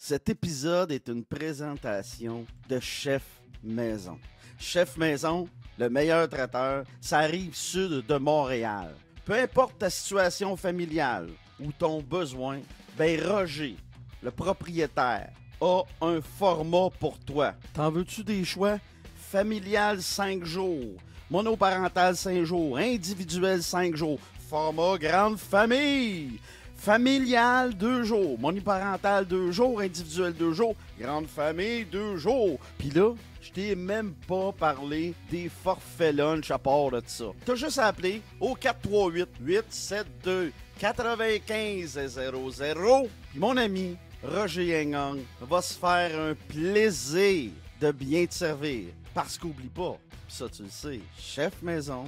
Cet épisode est une présentation de Chef Maison. Chef Maison, le meilleur traiteur, ça arrive sud de Montréal. Peu importe ta situation familiale ou ton besoin, ben Roger, le propriétaire, a un format pour toi. T'en veux-tu des choix? Familial 5 jours, monoparental 5 jours, individuel 5 jours, format grande famille. Familial 2 jours, monoparental 2 jours, individuel 2 jours, grande famille 2 jours. Puis là, je t'ai même pas parlé des forfaits lunch à part de ça. T'as juste à appeler au 438-872-9500. Puis mon ami Roger Engang va se faire un plaisir de bien te servir. Parce qu'oublie pas, pis ça tu le sais, Chef Maison,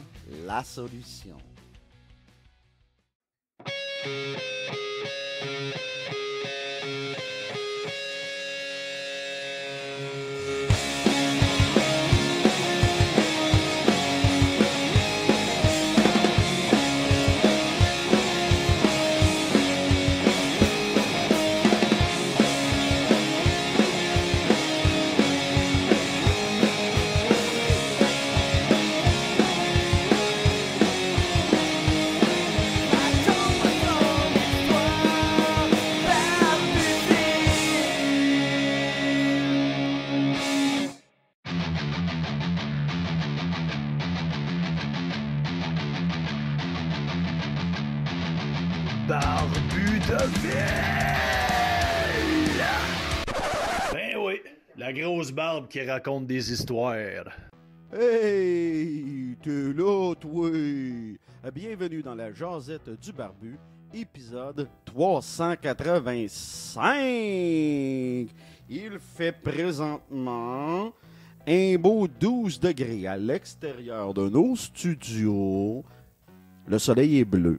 la solution. Barbu de ville! Ben oui, la grosse barbe qui raconte des histoires. Hey, t'es là, toi! Bienvenue dans la Jazette du Barbu, épisode 385! Il fait présentement un beau 12 degrés à l'extérieur de nos studios. Le soleil est bleu.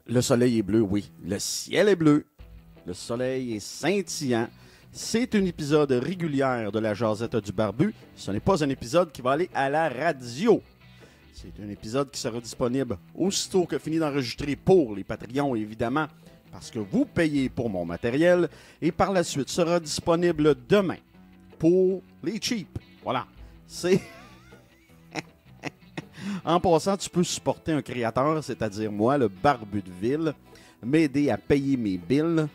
Le soleil est bleu, oui. Le ciel est bleu. Le soleil est scintillant. C'est un épisode régulier de la Jazette du Barbu. Ce n'est pas un épisode qui va aller à la radio. C'est un épisode qui sera disponible aussitôt que fini d'enregistrer pour les Patreons, évidemment, parce que vous payez pour mon matériel. Et par la suite, sera disponible demain pour les cheap. Voilà. C'est... En passant, tu peux supporter un créateur, c'est-à-dire moi, le Barbu de ville, m'aider à payer mes bills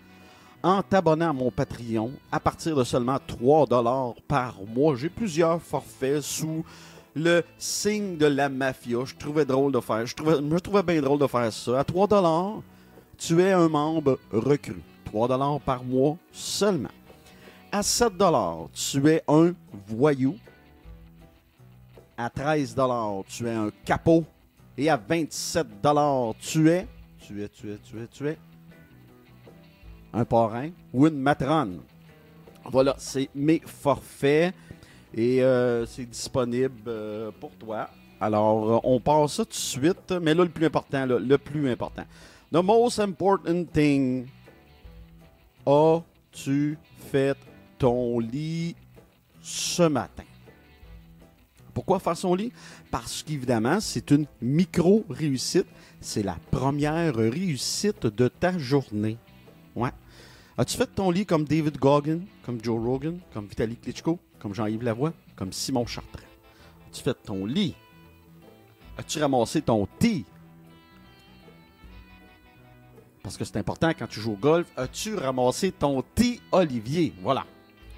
en t'abonnant à mon Patreon à partir de seulement 3$ par mois. J'ai plusieurs forfaits sous le signe de la mafia. Je trouvais drôle de faire. Je trouvais bien drôle de faire ça. À 3$, tu es un membre recru. 3$ par mois seulement. À 7$, tu es un voyou. À 13$, tu es un capot. Et à 27$, tu es un parrain ou une matrone. Voilà, c'est mes forfaits. Et c'est disponible pour toi. Alors, on passe ça tout de suite. Mais là, le plus important. The most important thing. As-tu fait ton lit ce matin? Pourquoi faire son lit? Parce qu'évidemment, c'est une micro-réussite. C'est la première réussite de ta journée. Ouais. As-tu fait ton lit comme David Goggin, comme Joe Rogan, comme Vitaly Klitschko, comme Jean-Yves Lavoie, comme Simon Chartrand? As-tu fait ton lit? As-tu ramassé ton thé? Parce que c'est important quand tu joues au golf. As-tu ramassé ton thé Olivier? Voilà.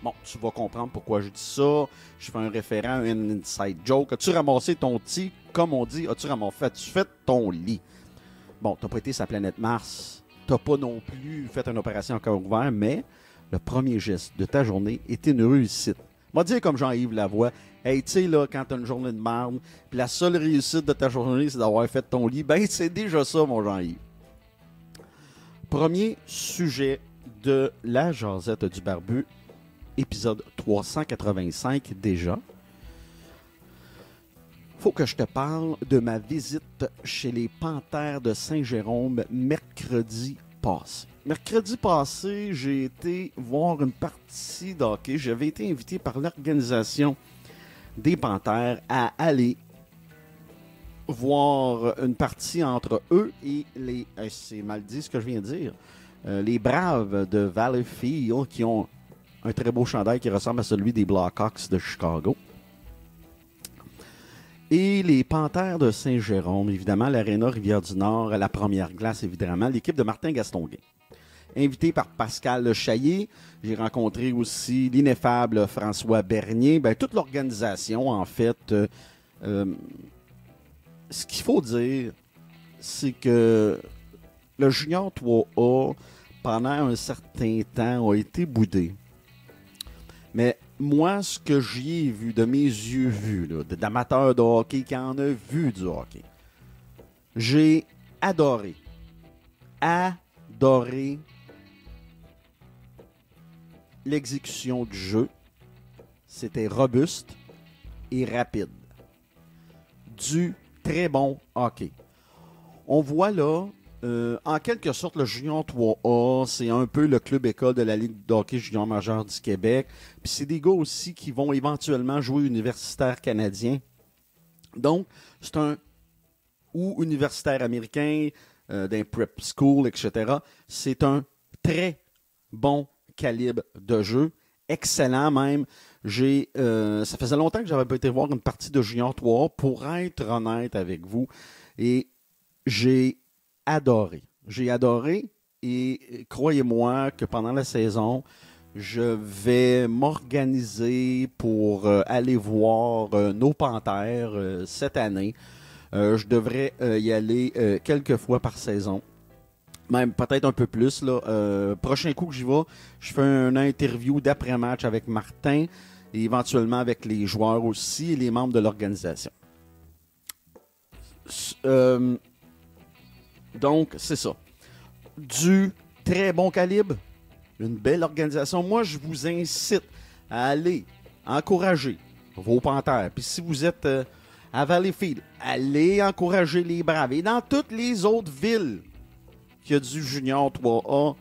Bon, tu vas comprendre pourquoi je dis ça. Je fais un référent à un inside joke. As-tu ramassé ton thé? Comme on dit, as-tu fait ton lit? Bon, t'as pas été sur la planète Mars. T'as pas non plus fait une opération encore ouverte, mais le premier geste de ta journée était une réussite. On va dire comme Jean-Yves Lavoie, hey, tu sais, là, quand t'as une journée de merde, puis la seule réussite de ta journée, c'est d'avoir fait ton lit, ben, c'est déjà ça, mon Jean-Yves. Premier sujet de la Jazette du Barbu, épisode 385 déjà. Faut que je te parle de ma visite chez les Panthères de Saint-Jérôme mercredi passé. Mercredi passé, j'ai été voir une partie de hockey. J'avais été invité par l'organisation des Panthères à aller voir une partie entre eux et les... c'est mal dit ce que je viens de dire. les Braves de Valleyfield qui ont un très beau chandail qui ressemble à celui des Blackhawks de Chicago. Et les Panthères de Saint-Jérôme, évidemment, l'Aréna Rivière-du-Nord, à la première glace, évidemment, l'équipe de Martin Gastonguay. Invité par Pascal Chaillé, j'ai rencontré aussi l'ineffable François Bernier, toute l'organisation, en fait. Ce qu'il faut dire, c'est que le Junior 3A, pendant un certain temps, a été boudé. Mais moi, ce que j'y ai vu, de mes yeux vus, d'amateurs de hockey qui en a vu du hockey, j'ai adoré l'exécution du jeu. C'était robuste et rapide. Du très bon hockey. On voit là, en quelque sorte, le Junior 3A, c'est un peu le club école de la Ligue de hockey junior majeur du Québec. Puis c'est des gars aussi qui vont éventuellement jouer universitaire canadien. Donc, c'est un ou universitaire américain, d'un prep school, etc. C'est un très bon calibre de jeu. Excellent même. Ça faisait longtemps que j'avais pas été voir une partie de Junior 3A, pour être honnête avec vous. Et j'ai adoré. J'ai adoré et croyez-moi que pendant la saison, je vais m'organiser pour aller voir nos Panthères cette année. Je devrais y aller quelques fois par saison. Même peut-être un peu plus. Là. Prochain coup que j'y vais, je fais une interview d'après-match avec Martin et éventuellement avec les joueurs aussi et les membres de l'organisation. Donc, c'est ça. Du très bon calibre, une belle organisation. Moi, je vous incite à aller encourager vos Panthères. Puis si vous êtes à Valleyfield, allez encourager les Braves. Et dans toutes les autres villes qu'il y a du Junior 3A,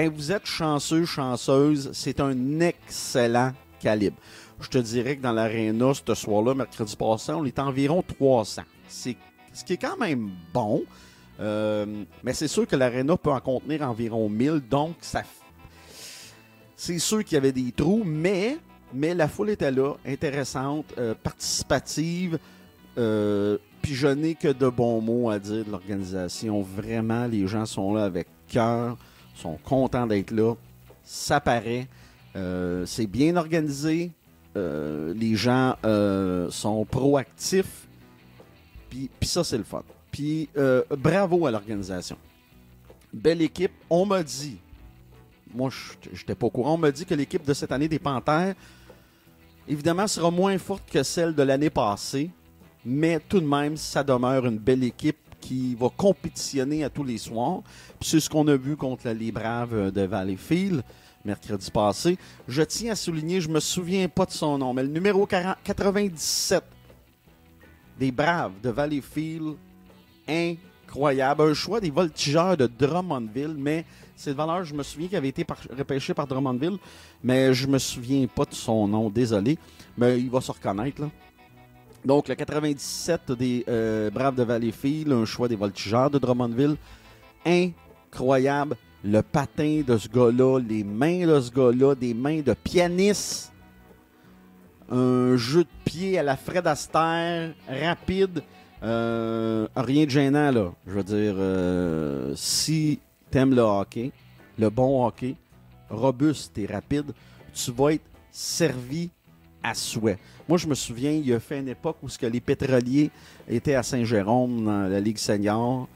vous êtes chanceux, chanceuse. C'est un excellent calibre. Je te dirais que dans l'aréna, ce soir-là, mercredi passé, on est environ 300. C'est ce qui est quand même bon. Mais c'est sûr que l'aréna peut en contenir environ 1000. Donc, c'est sûr qu'il y avait des trous. Mais la foule était là, intéressante, participative. Puis je n'ai que de bons mots à dire de l'organisation. Vraiment, les gens sont là avec cœur, sont contents d'être là. Ça paraît. C'est bien organisé. Les gens sont proactifs. Puis ça, c'est le fun. Puis bravo à l'organisation. Belle équipe. On m'a dit, moi, je n'étais pas au courant, on m'a dit que l'équipe de cette année des Panthères, évidemment, sera moins forte que celle de l'année passée. Mais tout de même, ça demeure une belle équipe qui va compétitionner à tous les soirs. Puis c'est ce qu'on a vu contre les Braves de Valleyfield mercredi passé. Je tiens à souligner, je ne me souviens pas de son nom, mais le numéro 97 des Braves de Valleyfield, incroyable. Un choix des voltigeurs de Drummondville, mais c'est de valeur, je me souviens qu'il avait été repêché par Drummondville, mais je ne me souviens pas de son nom, désolé. Mais il va se reconnaître, là. Donc, le 97 des Braves de Valleyfield, un choix des voltigeurs de Drummondville. Incroyable. Le patin de ce gars-là, les mains de ce gars-là, des mains de pianiste. Un jeu de pied à la Fred Astaire, rapide. Rien de gênant, là. Je veux dire, si t'aimes le hockey, le bon hockey, robuste et rapide, tu vas être servi à souhait. Moi, je me souviens, il a fait une époque où les pétroliers étaient à Saint-Jérôme dans la Ligue senior.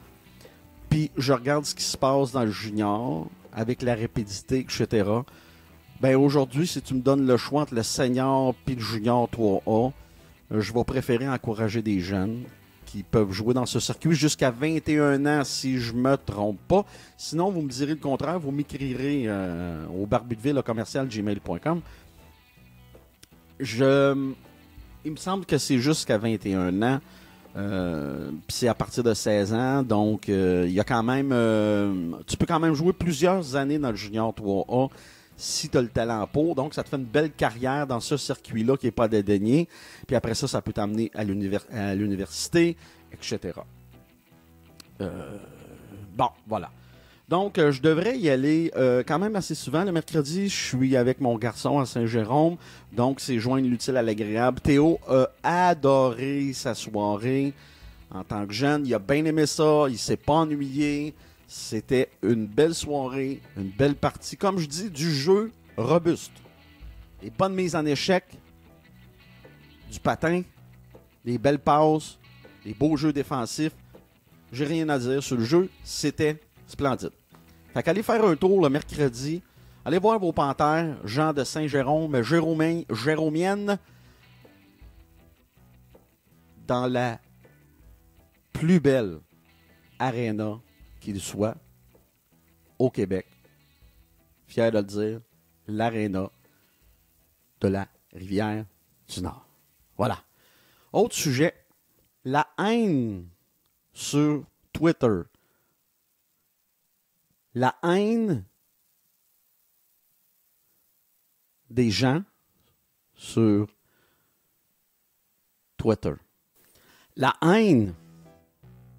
Puis je regarde ce qui se passe dans le junior avec la rapidité, etc. Aujourd'hui, si tu me donnes le choix entre le senior et le junior 3A, je vais préférer encourager des jeunes qui peuvent jouer dans ce circuit jusqu'à 21 ans, si je me trompe pas. Sinon, vous me direz le contraire, vous m'écrirez au barbudeville@gmail.com. Il me semble que c'est jusqu'à 21 ans. Puis c'est à partir de 16 ans. Donc, il y a quand même... tu peux quand même jouer plusieurs années dans le Junior 3A si tu as le talent pour. Donc, ça te fait une belle carrière dans ce circuit-là qui n'est pas dédaigné. Puis après ça, ça peut t'amener à l'université, etc. Bon, voilà. Donc, je devrais y aller quand même assez souvent. Le mercredi, je suis avec mon garçon à Saint-Jérôme. Donc, c'est joindre l'utile à l'agréable. Théo a adoré sa soirée en tant que jeune. Il a bien aimé ça. Il s'est pas ennuyé. C'était une belle soirée, une belle partie. Comme je dis, du jeu robuste. Des bonnes mises en échec, du patin, des belles passes, des beaux jeux défensifs. J'ai rien à dire sur le jeu. C'était splendide. Fait qu'allez faire un tour le mercredi. Allez voir vos panthères, Jean de Saint-Jérôme, Jéromienne, dans la plus belle aréna qu'il soit au Québec. Fier de le dire, l'aréna de la rivière du Nord. Voilà. Autre sujet, la haine sur Twitter. La haine des gens sur Twitter. La haine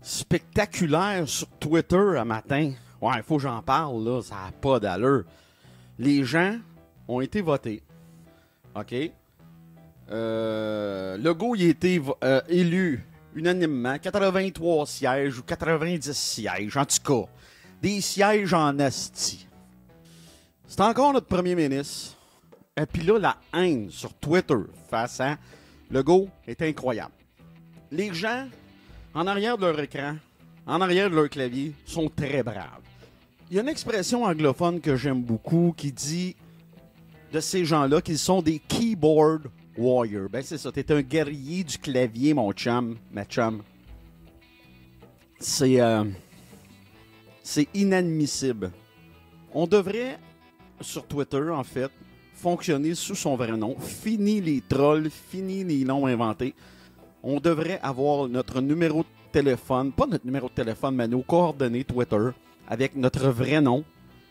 spectaculaire sur Twitter à matin. Ouais, il faut que j'en parle, là. Ça n'a pas d'allure. Les gens ont été votés. OK? Legault, il a été élu unanimement. 83 sièges ou 90 sièges, en tout cas. Des sièges en asti. C'est encore notre premier ministre. Et puis là, la haine sur Twitter face à Legault est incroyable. Les gens, en arrière de leur écran, en arrière de leur clavier, sont très braves. Il y a une expression anglophone que j'aime beaucoup qui dit de ces gens-là qu'ils sont des keyboard warriors. Ben c'est ça, t'es un guerrier du clavier, mon chum, ma chum. C'est inadmissible. On devrait, sur Twitter, en fait, fonctionner sous son vrai nom. Fini les trolls, fini les noms inventés. On devrait avoir notre numéro de téléphone, pas notre numéro de téléphone, mais nos coordonnées Twitter, avec notre vrai nom.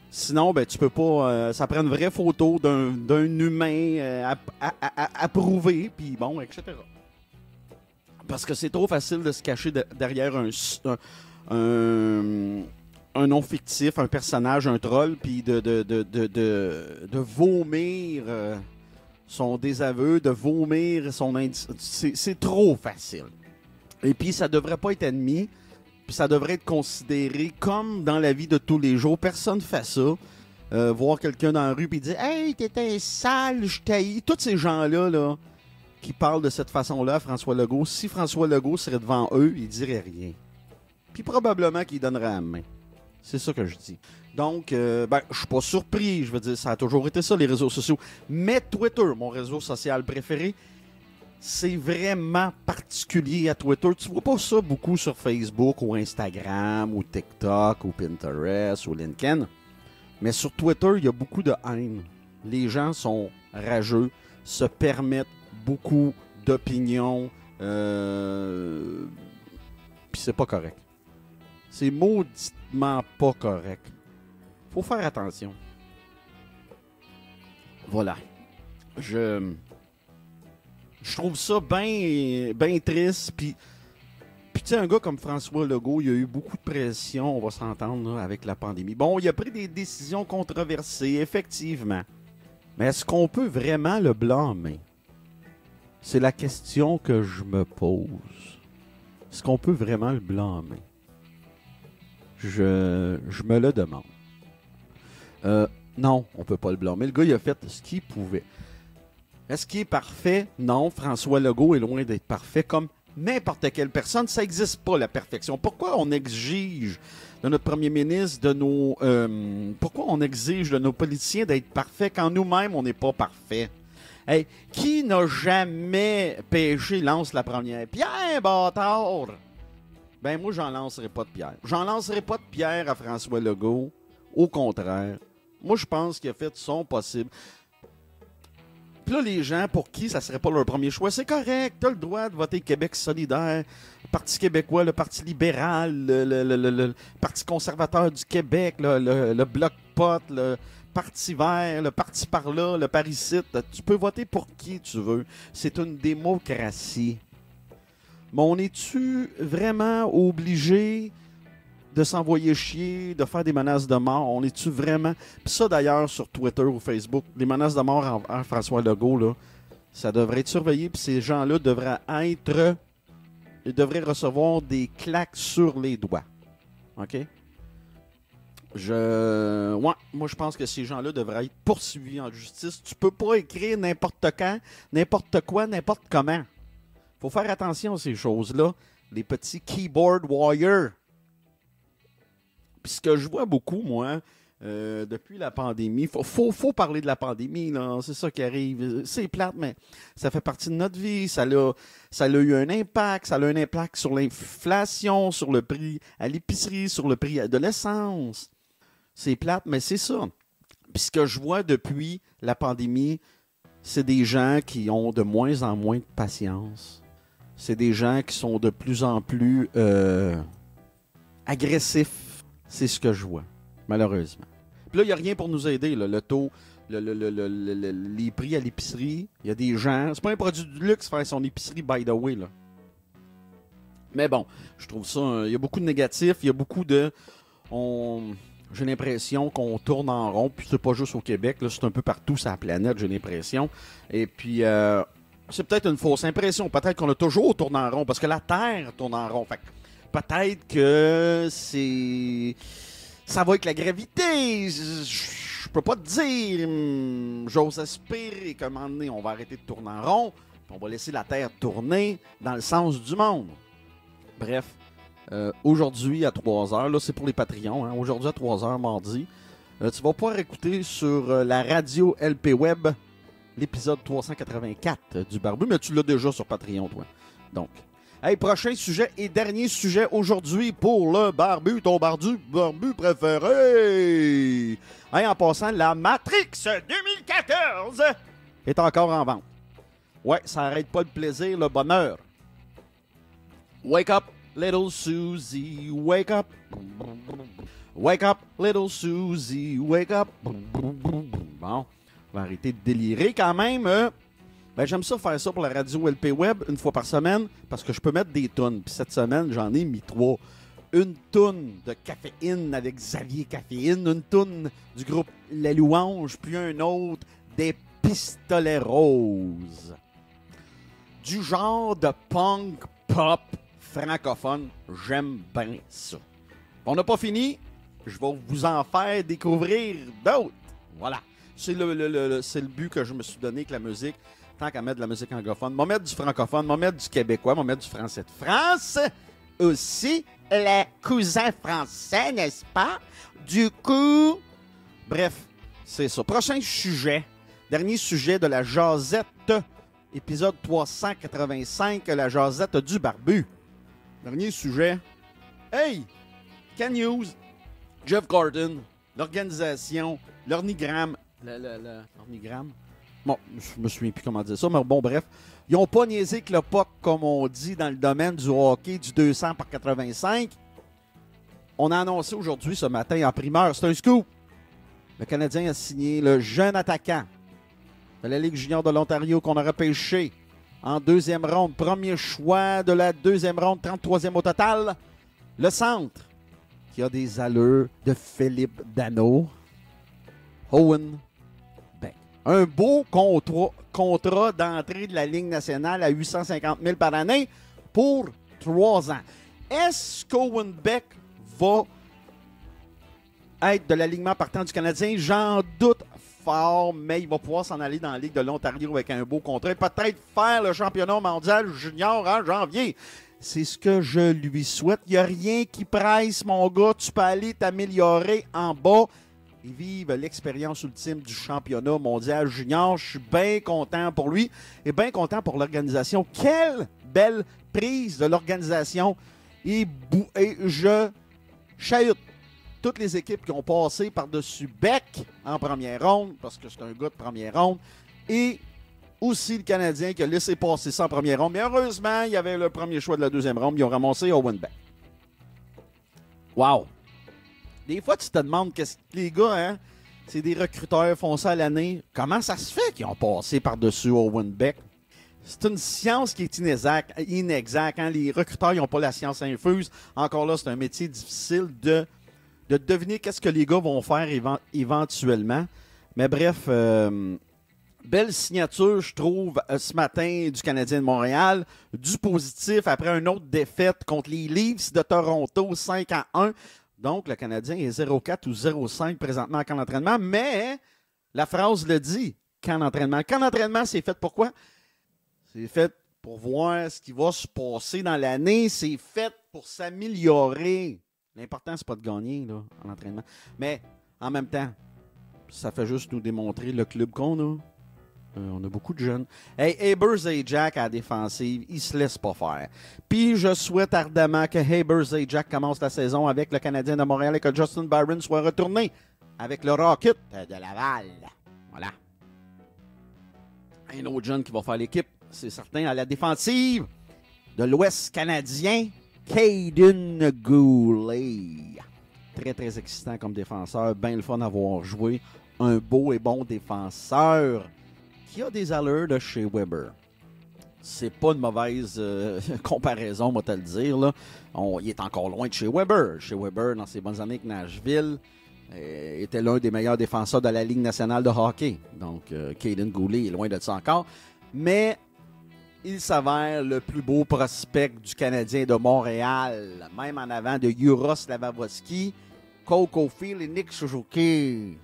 Sinon, ben tu peux pas... ça prend une vraie photo d'un humain approuvé, puis bon, etc. Parce que c'est trop facile de se cacher derrière un nom fictif, un personnage, un troll, puis de vomir son désaveu, de vomir son c'est trop facile. Et puis, ça devrait pas être admis, puis ça devrait être considéré comme dans la vie de tous les jours. Personne ne fait ça. Voir quelqu'un dans la rue puis dire « Hey, t'étais sale, je t'haïs ». Tous ces gens-là là, qui parlent de cette façon-là à François Legault, si François Legault serait devant eux, il dirait rien. Puis probablement qu'il donnerait la main. C'est ça que je dis. Donc, je suis pas surpris. Je veux dire, ça a toujours été ça, les réseaux sociaux. Mais Twitter, mon réseau social préféré, c'est vraiment particulier à Twitter. Tu vois pas ça beaucoup sur Facebook ou Instagram ou TikTok ou Pinterest ou LinkedIn. Mais sur Twitter, il y a beaucoup de haine. Les gens sont rageux, se permettent beaucoup d'opinions. Puis c'est pas correct. C'est mauditement pas correct. Faut faire attention. Voilà. Je trouve ça bien triste. Puis tu sais, un gars comme François Legault, il a eu beaucoup de pression, on va s'entendre, là, avec la pandémie. Bon, il a pris des décisions controversées, effectivement. Mais est-ce qu'on peut vraiment le blâmer? C'est la question que je me pose. Est-ce qu'on peut vraiment le blâmer? Je me le demande. Non, on peut pas le blâmer. Le gars, il a fait ce qu'il pouvait. Est-ce qu'il est parfait? Non, François Legault est loin d'être parfait comme n'importe quelle personne. Ça n'existe pas, la perfection. Pourquoi on exige de notre premier ministre, pourquoi on exige de nos politiciens d'être parfaits quand nous-mêmes, on n'est pas parfaits? Hey, qui n'a jamais péché lance la première pierre, bâtard? Ben, moi, j'en lancerai pas de pierre. J'en lancerai pas de pierre à François Legault. Au contraire. Moi, je pense qu'il a fait son possible. Puis là, les gens pour qui ça serait pas leur premier choix, c'est correct. T'as le droit de voter Québec solidaire, le Parti québécois, le Parti libéral, le Parti conservateur du Québec, le Bloc Pot, le Parti vert, le Parti par là, le Paricite. Tu peux voter pour qui tu veux. C'est une démocratie. Mais on est-tu vraiment obligé de s'envoyer chier, de faire des menaces de mort. On est-tu vraiment... Puis ça, d'ailleurs, sur Twitter ou Facebook, les menaces de mort envers François Legault, là, ça devrait être surveillé. Puis ces gens-là devraient être... Ils devraient recevoir des claques sur les doigts. OK? Ouais, moi, je pense que ces gens-là devraient être poursuivis en justice. Tu peux pas écrire n'importe quand, n'importe quoi, n'importe comment. Faut faire attention à ces choses-là. Les petits keyboard warriors. Puis ce que je vois beaucoup, moi, depuis la pandémie, faut parler de la pandémie, là. C'est ça qui arrive. C'est plate, mais ça fait partie de notre vie. Ça a eu un impact. Ça a eu un impact sur l'inflation, sur le prix à l'épicerie, sur le prix de l'essence. C'est plate, mais c'est ça. Puis ce que je vois depuis la pandémie, c'est des gens qui ont de moins en moins de patience. C'est des gens qui sont de plus en plus agressifs. C'est ce que je vois, malheureusement. Puis là, il n'y a rien pour nous aider. Là. Le taux, les prix à l'épicerie, il y a des gens... C'est pas un produit de luxe faire son épicerie, by the way. Là. Mais bon, je trouve ça... Il y a beaucoup de négatifs, il y a beaucoup de... J'ai l'impression qu'on tourne en rond, puis c'est pas juste au Québec, là, c'est un peu partout sur la planète, j'ai l'impression. Et puis, c'est peut-être une fausse impression. Peut-être qu'on a toujours tourné en rond, parce que la Terre tourne en rond. Fait que peut-être que ça va avec la gravité. Je peux pas te dire. J'ose espérer qu'à un moment donné, on va arrêter de tourner en rond, puis on va laisser la Terre tourner dans le sens du monde. Bref. Aujourd'hui à 3h, là c'est pour les Patreons, hein, aujourd'hui à 3h mardi, tu vas pouvoir écouter sur la radio LP Web l'épisode 384 du Barbu, mais tu l'as déjà sur Patreon, toi. Donc, hey, prochain sujet et dernier sujet aujourd'hui pour le Barbu, ton barbu préféré. Hey, en passant, la Matrix 2014 est encore en vente. Ouais, ça arrête pas le plaisir, le bonheur. Wake up! Little Susie, wake up. Wake up, little Susie, wake up. Bon, on va arrêter de délirer quand même. Ben, j'aime ça faire ça pour la radio LP Web une fois par semaine parce que je peux mettre des tunes. Puis cette semaine, j'en ai mis 3. Une toune de Caféine avec Xavier Caféine, une toune du groupe La Louange, puis un autre des Pistolets Roses. Du genre de punk pop francophone, j'aime bien ça. On n'a pas fini, je vais vous en faire découvrir d'autres. Voilà. C'est le but que je me suis donné avec la musique. Tant qu'à mettre de la musique anglophone, m'en mettre du francophone, m'en mettre du québécois, m'en mettre du français de France. Aussi, les cousins français, n'est-ce pas? Du coup, bref, c'est ça. Prochain sujet, dernier sujet de la Jazette, épisode 385, la Jazette du Barbu. Dernier sujet. Hey! Can News, Jeff Gordon, l'organisation, l'ornigramme. L'ornigramme? Bon, je me souviens plus comment dire ça, mais bon, bref. Ils n'ont pas niaisé que le POC, comme on dit dans le domaine du hockey, du 200 par 85. On a annoncé aujourd'hui, ce matin, en primeur, c'est un scoop. Le Canadien a signé le jeune attaquant de la Ligue junior de l'Ontario qu'on a repêché en deuxième ronde. Premier choix de la deuxième ronde, 33e au total. Le centre, qui a des allures de Philippe Danault. Owen Beck. Un beau contrat d'entrée de la Ligue nationale à 850 000 par année pour 3 ans. Est-ce qu'Owen Beck va être de l'alignement partant du Canadien? J'en doute fort, mais il va pouvoir s'en aller dans la Ligue de l'Ontario avec un beau contrat. Peut-être faire le championnat mondial junior en janvier. C'est ce que je lui souhaite. Il n'y a rien qui presse, mon gars. Tu peux aller t'améliorer en bas et vivre l'expérience ultime du championnat mondial junior. Je suis bien content pour lui et bien content pour l'organisation. Quelle belle prise de l'organisation. Et je chahute toutes les équipes qui ont passé par-dessus Beck en première ronde, parce que c'est un gars de première ronde, et aussi le Canadien qui a laissé passer ça en première ronde. Mais heureusement, il y avait le premier choix de la deuxième ronde. Ils ont ramassé Owen Beck. Wow! Des fois, tu te demandes, qu'est-ce que les gars, hein, c'est des recruteurs, font ça à l'année. Comment ça se fait qu'ils ont passé par-dessus Owen Beck? C'est une science qui est inexacte. Hein? Les recruteurs n'ont pas la science infuse. Encore là, c'est un métier difficile de deviner qu'est-ce que les gars vont faire éventuellement. Mais bref, belle signature, je trouve, ce matin du Canadien de Montréal. Du positif après une autre défaite contre les Leafs de Toronto, 5-1. Donc, le Canadien est 0-4 ou 0-5 présentement en camp d'entraînement. Mais la phrase le dit, camp d'entraînement. Camp d'entraînement, c'est fait pour quoi? C'est fait pour voir ce qui va se passer dans l'année. C'est fait pour s'améliorer. L'important, c'est pas de gagner là, en entraînement. Mais en même temps, ça fait juste nous démontrer le club qu'on a. On a beaucoup de jeunes. Hey, Haber-Zajac à la défensive, il se laisse pas faire. Puis je souhaite ardemment que Haber-Zajac commence la saison avec le Canadien de Montréal et que Justin Barron soit retourné avec le Rocket de Laval. Voilà. Un autre jeune qui va faire l'équipe, c'est certain, à la défensive de l'Ouest canadien, Kaiden Guhle. Très, très excitant comme défenseur. Bien le fun à voir jouer. Un beau et bon défenseur qui a des allures de chez Weber. C'est pas une mauvaise comparaison, moi te le dire. Là. Il est encore loin de chez Weber. Chez Weber, dans ses bonnes années avec Nashville, était l'un des meilleurs défenseurs de la Ligue nationale de hockey. Donc, Kaiden Guhle est loin de ça encore. Mais il s'avère le plus beau prospect du Canadien de Montréal, même en avant de Juraj Slafkovský, Cole Caufield et Nick Suzuki.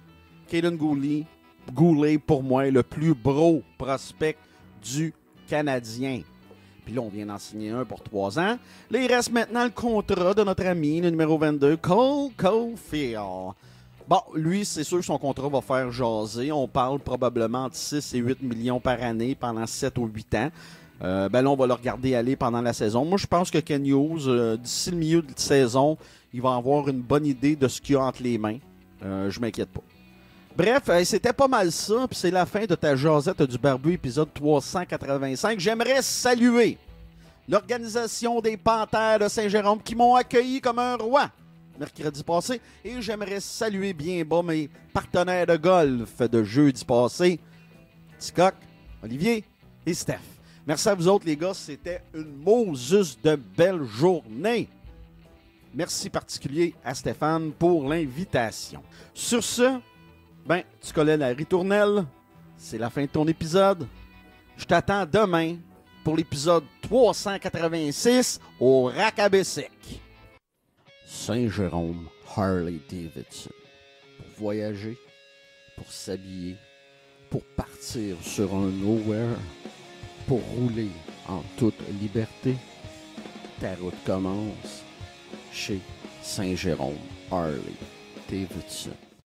Kaiden Guhle, pour moi, est le plus gros prospect du Canadien. Puis là, on vient d'en signer un pour 3 ans. Là, il reste maintenant le contrat de notre ami, le numéro 22, Cole Caufield. Bon, lui, c'est sûr que son contrat va faire jaser. On parle probablement de 6 et 8 millions par année pendant 7 ou 8 ans. Là, on va le regarder aller pendant la saison. Moi, je pense que Ken Hughes, d'ici le milieu de saison, il va avoir une bonne idée de ce qu'il a entre les mains. Je m'inquiète pas. Bref, c'était pas mal ça. Puis c'est la fin de ta jasette du barbu, épisode 385. J'aimerais saluer l'organisation des Panthères de Saint-Jérôme qui m'ont accueilli comme un roi mercredi passé. Et j'aimerais saluer bien bas mes partenaires de golf de jeudi passé, Ticoc, Olivier et Steph. Merci à vous autres, les gars. C'était une Moses de belle journée. Merci particulier à Stéphane pour l'invitation. Sur ce, tu connais la ritournelle. C'est la fin de ton épisode. Je t'attends demain pour l'épisode 386 au Rakabessic. Saint-Jérôme Harley-Davidson. Pour voyager, pour s'habiller, pour partir sur un nowhere, pour rouler en toute liberté. Ta route commence chez Saint-Jérôme Harley-Davidson.